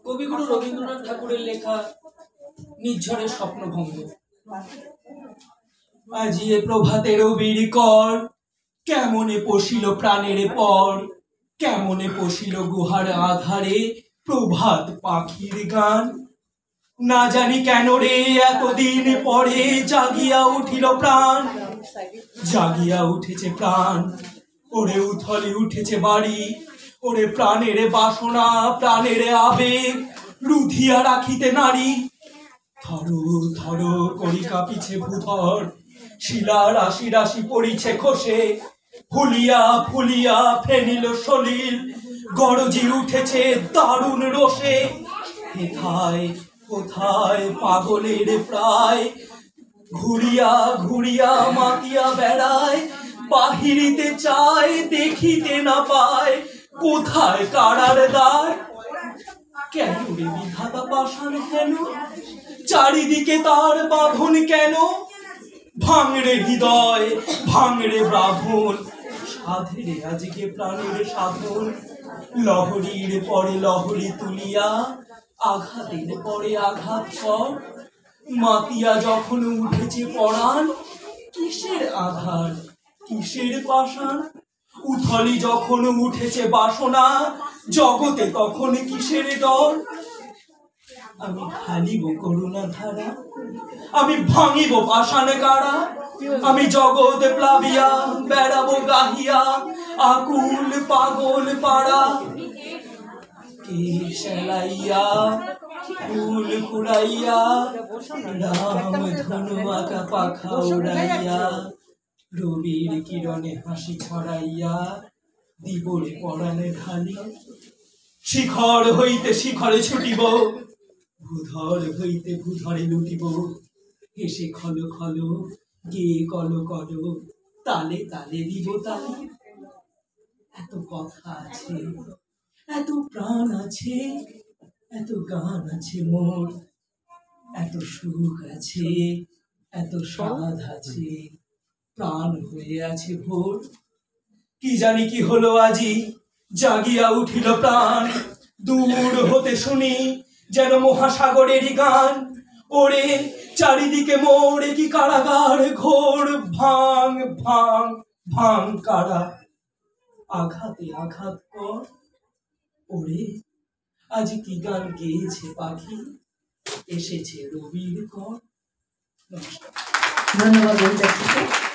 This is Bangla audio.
কবিগুরু রবীন্দ্রনাথ ঠাকুরের লেখা নিঝড়ের স্বপ্নভঙ্গ। আজি এ প্রভাতের বীর কর, কেমনে পশিল প্রাণের পর, কেমনে পশিল গুহার আধারে প্রভাত পাখির গান। না জানি কেন রে এতদিন পরে জাগিয়া উঠিল প্রাণ, জাগিয়া উঠেছে প্রাণ। ওরে উথলে উঠেছে বাড়ি, ওরে প্রাণের বাসনা প্রাণের আবেগ রুধিয়া রাখিতে নারী। ধরো ধরো করি কাঁপিছে ভূধর, শিলা রাশি রাশি পড়িছে খসে, ফুলিয়া ফুলিয়া ফেনিল সলিল গরজি উঠেছে দারুণ রোষে। হেথায় কোথায় পাগলের প্রায় ঘুরিয়া ঘুরিয়া মাতিয়া বেড়ায়, বাহিরিতে চায় দেখিতে না পায় কোথায় কারার দ্বার। কেন রে বিধাতা পাষাণ কেন, চারিদিকে তার বাঁধন কেন? ভাঙড়ে হৃদয় ভাঙড়ে ব্রাহ্মণ, সাধেরে আজকে প্রাণের সাধন। লহরীর পরে লহরী তুলিয়া আঘাতের পরে আঘাত কর। মাতিয়া যখন উঠেছে পরাণ, কিসের আধার কিসের পাষাণ? উথলি যখন উঠেছে বাসনা, জগতে তখন কিসের ডর? আমি ঢালিব করুণা ধারা, আমি ভাঙিব পাষাণ কারা। আমি জগৎ প্লাবিয়া বেড়াবো গাহিয়া আকুল পাগল পাড়া। কে সেলাইয়া ফুল কুড়াইয়া, রাম ধনু আঁকা পাখা উড়াইয়া, রবির কিরণে হাসি ছড়াইয়া দিবরে পরাণে ঢালি। শিখর হইতে শিখরে ছুটিব, ভূধর হইতে ভূধরে লুটিব। হেসে খলো খলো গে কলো কলো, তালে তালে দিব তালে। এত কথা আছে, এত প্রাণ আছে, এত গান আছে মোর, এত সুখ আছে, এত স্বাদ আছে, প্রাণ হয়ে আছে ভোর। কি জানি কি হলো আজি, জাগিয়া উঠিল প্রাণ। দূর হতে শুনি যেন মহাসাগরেরই গান। ওরে চারিদিকে মোড়ে কি কারাগার ঘোর, ভাঙ ভাঙ ভাঙ কারা। আঘাতে আঘাত কর। ওরে আজ কি গান গেয়েছে পাখি, এসেছে রবির কর। নমস্কার। ধন্যবাদ।